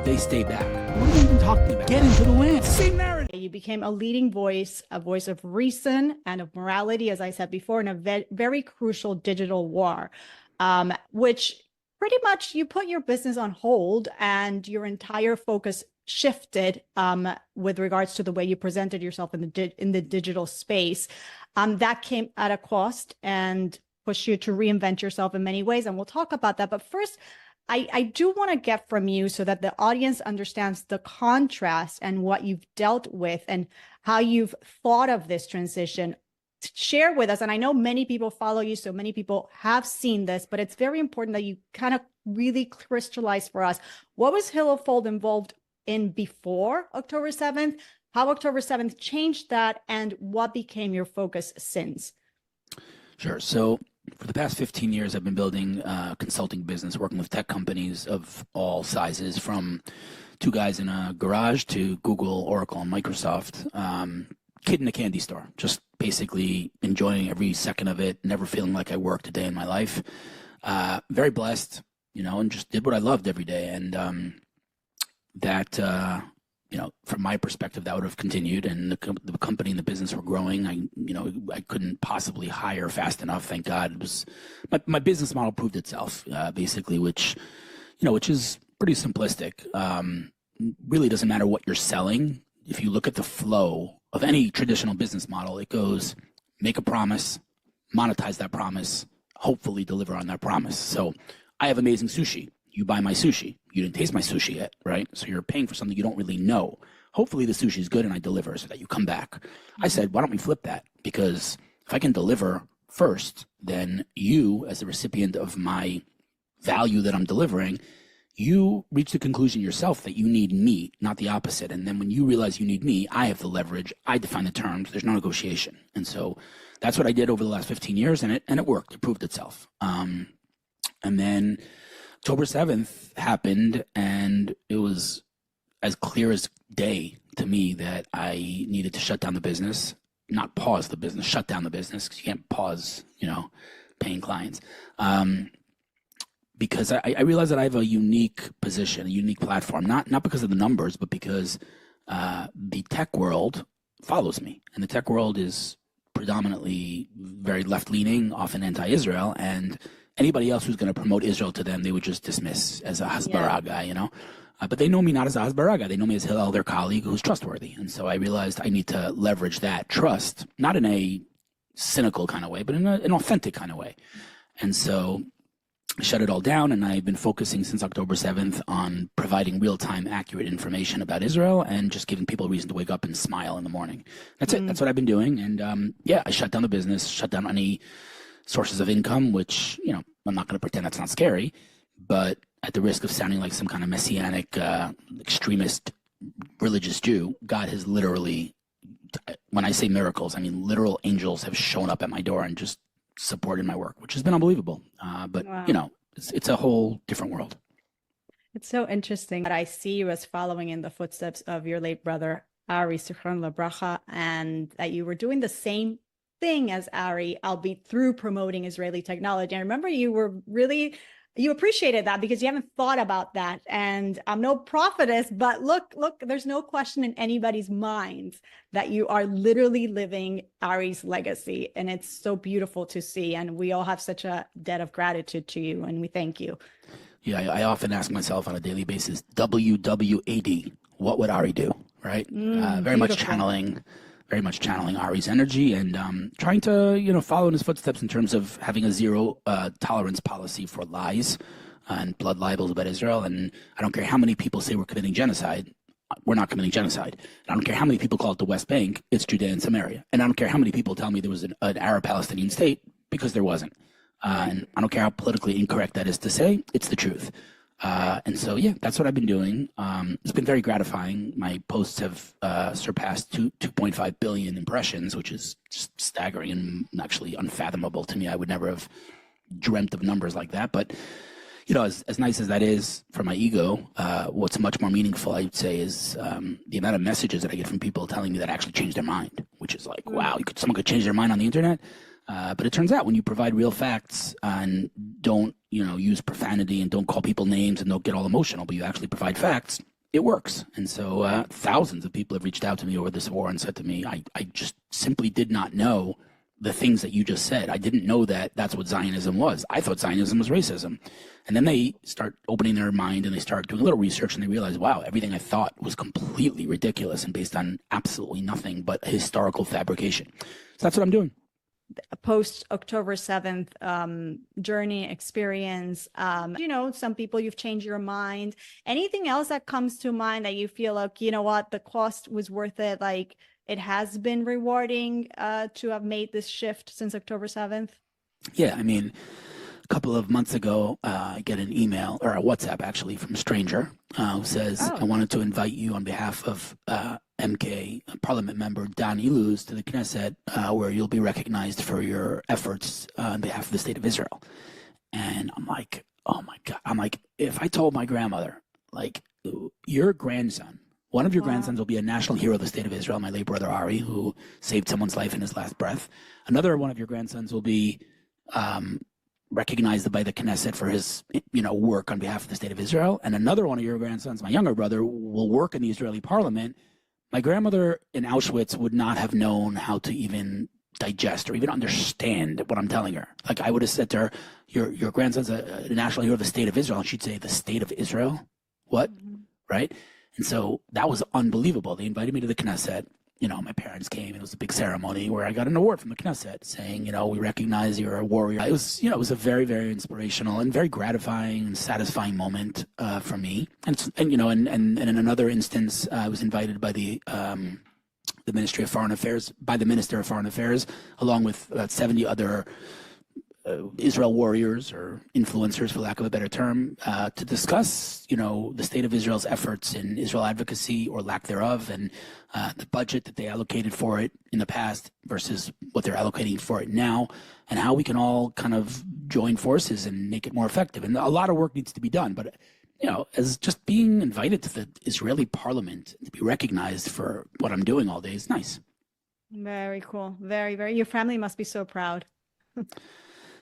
they stay back. What are we even talking about? Get into the land. Same narrative. You became a leading voice, a voice of reason and of morality, as I said before, in a very crucial digital war, which pretty much you put your business on hold and your entire focus shifted with regards to the way you presented yourself in the digital space. That came at a cost and pushed you to reinvent yourself in many ways. And we'll talk about that. But first, I do want to get from you so that the audience understands the contrast and what you've dealt with and how you've thought of this transition. Share with us. And I know many people follow you, so many people have seen this, but it's very important that you kind of really crystallize for us. What was Hillel Fuld involved in before October 7th, how October 7th changed that, and what became your focus since? Sure. So for the past 15 years, I've been building a consulting business, working with tech companies of all sizes, from two guys in a garage to Google, Oracle, and Microsoft. Kid in a candy store, just basically enjoying every second of it, never feeling like I worked a day in my life. Very blessed, and just did what I loved every day. And from my perspective, that would have continued, and the company and the business were growing. I couldn't possibly hire fast enough. Thank God. It was my business model proved itself, basically, which is pretty simplistic. Really doesn't matter what you're selling. If you look at the flow of any traditional business model, it goes make a promise, monetize that promise, hopefully deliver on that promise. So I have amazing sushi. You buy my sushi. You didn't taste my sushi yet, right? So you're paying for something you don't really know. Hopefully the sushi is good and I deliver so that you come back. I said, why don't we flip that? Because if I can deliver first, then you, as the recipient of my value that I'm delivering, you reach the conclusion yourself that you need me, not the opposite. And then when you realize you need me, I have the leverage. I define the terms. There's no negotiation. And so that's what I did over the last 15 years, and it worked. It proved itself. And then October 7th happened, and it was as clear as day to me that I needed to shut down the business, not pause the business, shut down the business, because you can't pause, paying clients. Because I realized that I have a unique position, a unique platform, not because of the numbers, but because the tech world follows me. And the tech world is predominantly very left-leaning, often anti-Israel, and anybody else who's going to promote Israel to them, they would just dismiss as a Hasbara guy, But they know me not as a Hasbara guy. They know me as Hillel, their colleague, who's trustworthy. And so I realized I need to leverage that trust, not in a cynical kind of way, but in an authentic kind of way. And so I shut it all down, and I've been focusing since October 7th on providing real-time, accurate information about Israel and just giving people a reason to wake up and smile in the morning. That's it. That's what I've been doing. And I shut down the business, shut down any sources of income, which, I'm not going to pretend that's not scary, but at the risk of sounding like some kind of messianic, extremist religious Jew, God has literally, when I say miracles, I mean literal angels have shown up at my door and just supported my work, which has been unbelievable. But wow. It's a whole different world. It's so interesting that I see you as following in the footsteps of your late brother, Ari Fuld, and that you were doing the same thing as Ari, albeit through promoting Israeli technology. I remember you appreciated that because you haven't thought about that. And I'm no prophetess, but look, there's no question in anybody's mind that you are literally living Ari's legacy. And it's so beautiful to see. And we all have such a debt of gratitude to you. And we thank you. Yeah, I often ask myself on a daily basis, WWAD, what would Ari do? Right? Very much channeling Ari's energy and trying to, follow in his footsteps in terms of having a zero tolerance policy for lies and blood libels about Israel. And I don't care how many people say we're committing genocide. We're not committing genocide. And I don't care how many people call it the West Bank. It's Judea and Samaria. And I don't care how many people tell me there was an Arab-Palestinian state, because there wasn't. And I don't care how politically incorrect that is to say. It's the truth. And so, that's what I've been doing. It's been very gratifying. My posts have surpassed 2.5 billion impressions, which is just staggering and actually unfathomable to me. I would never have dreamt of numbers like that. But, as nice as that is for my ego, what's much more meaningful, I would say, is the amount of messages that I get from people telling me that actually changed their mind, which is like, wow, someone could change their mind on the internet. But it turns out when you provide real facts and don't, use profanity and don't call people names and don't get all emotional, but you actually provide facts, it works. And so thousands of people have reached out to me over this war and said to me, I just simply did not know the things that you just said. I didn't know that that's what Zionism was. I thought Zionism was racism. And then they start opening their mind and they start doing a little research and they realize, wow, everything I thought was completely ridiculous and based on absolutely nothing but historical fabrication. So that's what I'm doing. Post October 7th journey experience, some people you've changed your mind. Anything else that comes to mind that you feel like, you know what, the cost was worth it? Like it has been rewarding to have made this shift since October 7th? Yeah, I mean, a couple of months ago, I get an email or a WhatsApp actually from a stranger who says, I wanted to invite you on behalf of MK Parliament member Dan Iluz to the Knesset, where you'll be recognized for your efforts on behalf of the state of Israel. And I'm like, oh my God. I'm like, if I told my grandmother, like, your grandson, one of your grandsons will be a national hero of the state of Israel, my late brother Ari, who saved someone's life in his last breath. Another one of your grandsons will be recognized by the Knesset for his, work on behalf of the state of Israel. And another one of your grandsons, my younger brother, will work in the Israeli parliament. My grandmother in Auschwitz would not have known how to even digest or even understand what I'm telling her. Like I would have said to her, your grandson's a national hero of the state of Israel. And she'd say, the state of Israel? What? Right? And so that was unbelievable. They invited me to the Knesset. My parents came and it was a big ceremony where I got an award from the Knesset saying, we recognize you're a warrior. It was, it was a very, very inspirational and very gratifying and satisfying moment for me. And in another instance, I was invited by the Ministry of Foreign Affairs, by the Minister of Foreign Affairs, along with about 70 other Israel warriors or influencers, for lack of a better term, to discuss, the state of Israel's efforts in Israel advocacy or lack thereof, and the budget that they allocated for it in the past versus what they're allocating for it now, and how we can all kind of join forces and make it more effective. And a lot of work needs to be done, but as just being invited to the Israeli parliament to be recognized for what I'm doing all day is nice. Very cool. Very, very. Your family must be so proud.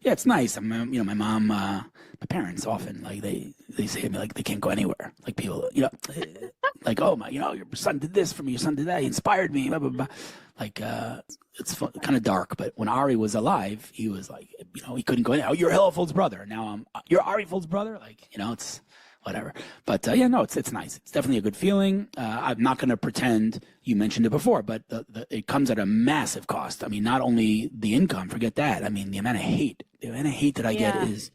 Yeah, it's nice. My mom, my parents often, like, they say to me, like, they can't go anywhere. Like, people, like, oh, your son did this for me, your son did that, he inspired me, blah, blah, blah. Like, it's kind of dark, but when Ari was alive, he was like, he couldn't go anywhere. Oh, you're Hillel Fuld's brother. Now you're Ari Fuld's brother? Like, it's whatever. But it's nice. It's definitely a good feeling. I'm not going to pretend, you mentioned it before, but it comes at a massive cost. I mean, not only the income, forget that. I mean, the amount of hate that I get is,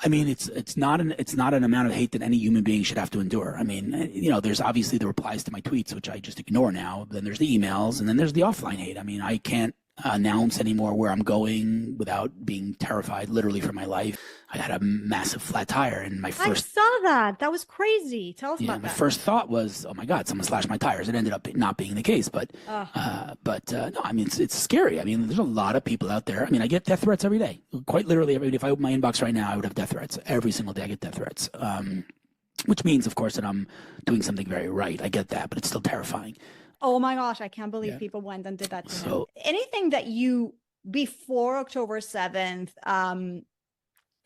it's not an amount of hate that any human being should have to endure. I mean, there's obviously the replies to my tweets, which I just ignore now. Then there's the emails, and then there's the offline hate. I mean, I can't announce anymore where I'm going without being terrified literally for my life. I had a massive flat tire and I saw that. That was crazy. Tell us about that. My first thought was, oh my God, someone slashed my tires. It ended up not being the case, but no, I mean, it's scary. I mean, there's a lot of people out there. I mean, I get death threats every day, quite literally every day. If I open my inbox right now, I would have death threats every single day. I get death threats, which means, of course, that I'm doing something very right. I get that, but it's still terrifying. Oh my gosh, I can't believe people went and did that to him. Anything that you, before October 7th,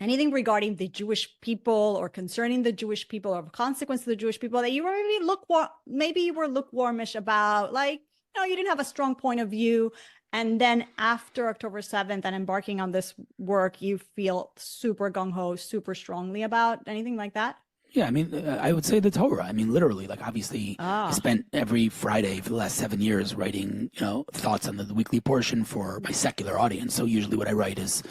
anything regarding the Jewish people or concerning the Jewish people or consequence to the Jewish people that you were maybe you were lukewarmish about, like, you didn't have a strong point of view. And then after October 7th and embarking on this work, you feel super gung-ho, super strongly about anything like that? Yeah, I mean, I would say the Torah. I mean, literally, like, obviously, I spent every Friday for the last 7 years writing, thoughts on the weekly portion for my secular audience. So usually what I write is,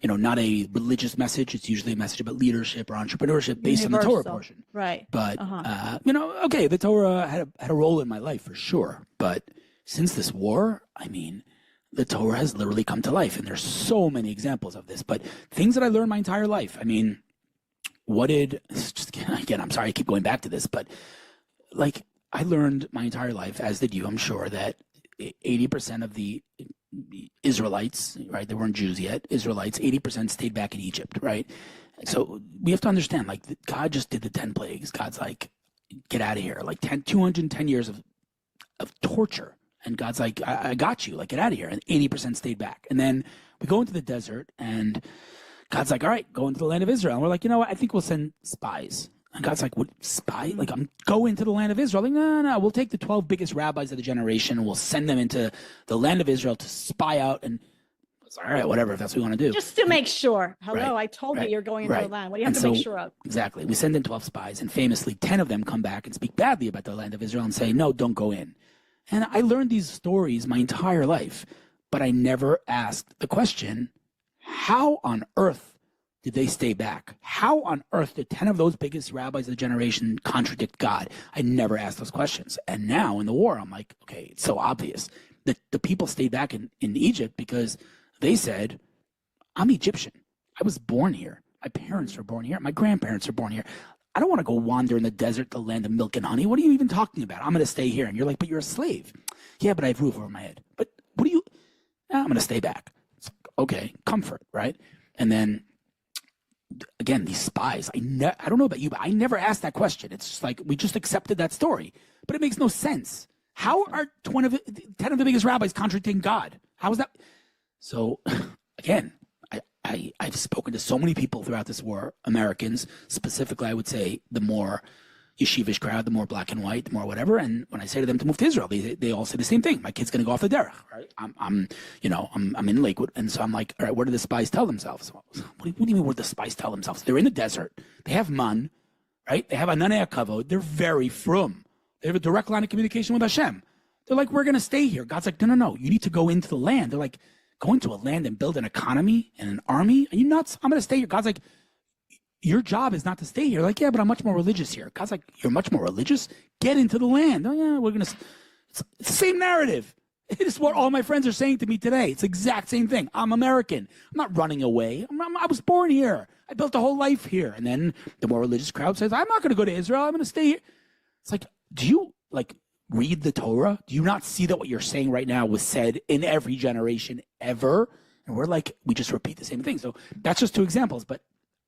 not a religious message. It's usually a message about leadership or entrepreneurship based on the Torah portion. Right. But, okay, the Torah had a role in my life for sure. But since this war, I mean, the Torah has literally come to life. And there's so many examples of this. But things that I learned my entire life, I mean, again, I'm sorry I keep going back to this, but like, I learned my entire life, as did you, I'm sure, that 80% of the Israelites, right, they weren't Jews yet, Israelites, 80% stayed back in Egypt, right? So we have to understand, like, God just did the 10 plagues. God's like, get out of here. Like 210 years of torture. And God's like, I got you, like, get out of here. And 80% stayed back. And then we go into the desert and God's like, all right, go into the land of Israel. And we're like, you know what? I think we'll send spies. And God's like, what, spy? Like, I'm going to the land of Israel. Like, no, we'll take the 12 biggest rabbis of the generation and we'll send them into the land of Israel to spy out. And it's all right, whatever, if that's what we want to do. Just to make sure. Hello, Right, I told right, you you're going into right. the land. What do you have And to make so- sure of? Exactly. We send in 12 spies, and famously 10 of them come back and speak badly about the land of Israel and say, no, don't go in. And I learned these stories my entire life, but I never asked the question, how on earth did they stay back? How on earth did 10 of those biggest rabbis of the generation contradict God? I never asked those questions. And now in the war, I'm like, okay, it's so obvious that the people stayed back in Egypt because they said, I'm Egyptian. I was born here. My parents were born here. My grandparents were born here. I don't want to go wander in the desert, the land of milk and honey. What are you even talking about? I'm going to stay here. And you're like, but you're a slave. Yeah, but I have a roof over my head. But what do you? I'm going to stay back. It's like, okay, comfort, right? And then, again, these spies, I don't know about you, but I never asked that question. It's just like, we just accepted that story. But it makes no sense. How are 10 of the biggest rabbis contradicting God? How is that? So, again, I've spoken to so many people throughout this war, Americans, specifically, I would say the more yeshivish crowd, the more black and white, the more whatever. And when I say to them to move to Israel, they all say the same thing. My kid's going to go off the derech, right? I'm in Lakewood. And so I'm like, all right, what do the spies tell themselves? What do you mean what do the spies tell themselves? They're in the desert. They have man, right? They have ananei kavod. They're very frum. They have a direct line of communication with Hashem. They're like, we're going to stay here. God's like, no. You need to go into the land. They're like, go into a land and build an economy and an army? Are you nuts? I'm going to stay here. God's like, your job is not to stay here. Like, yeah, but I'm much more religious here. God's like, you're much more religious? Get into the land. Oh, yeah, we're going to... It's the same narrative. It's what all my friends are saying to me today. It's the exact same thing. I'm American. I'm not running away. I was born here. I built a whole life here. And then the more religious crowd says, I'm not going to go to Israel. I'm going to stay here. It's like, do you, read the Torah? Do you not see that what you're saying right now was said in every generation ever? And we're like, we just repeat the same thing. So that's just 2 examples, but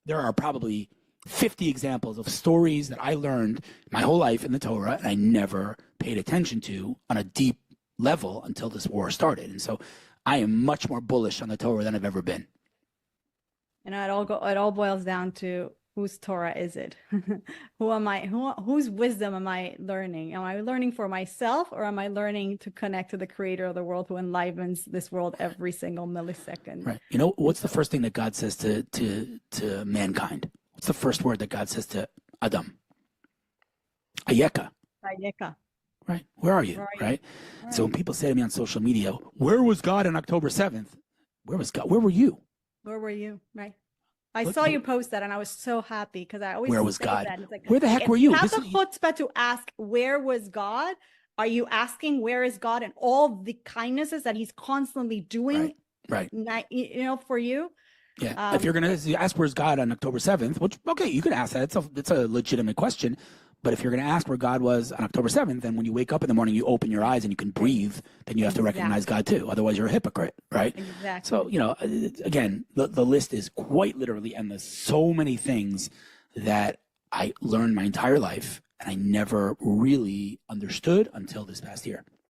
there are probably 50 examples of stories that I learned my whole life in the Torah and I never paid attention to on a deep level until this war started. And so I am much more bullish on the Torah than I've ever been. And it all boils down to, whose Torah is it? Who am I? Whose wisdom am I learning? Am I learning for myself, or am I learning to connect to the creator of the world who enlivens this world every single millisecond? Right. You know, what's the first thing that God says to mankind? What's the first word that God says to Adam? Ayeka. Ayeka. Right. Where are you? Right? So when people say to me on social media, where was God on October 7th? Where was God? Where were you? Where were you? Right. I saw you post that and I was so happy because I always where was say God? that. It's like, where the heck were you? You have the chutzpah to ask, where was God? Are you asking where is God and all the kindnesses that he's constantly doing? Right. For you? Yeah. If you're going to ask where's God on October 7th, which, okay, you can ask that. It's a legitimate question. But if you're going to ask where God was on October 7th, then when you wake up in the morning, you open your eyes and you can breathe, then you have to recognize God too. Otherwise, you're a hypocrite, right? Exactly. So, again, the list is quite literally endless. So many things that I learned my entire life and I never really understood until this past year.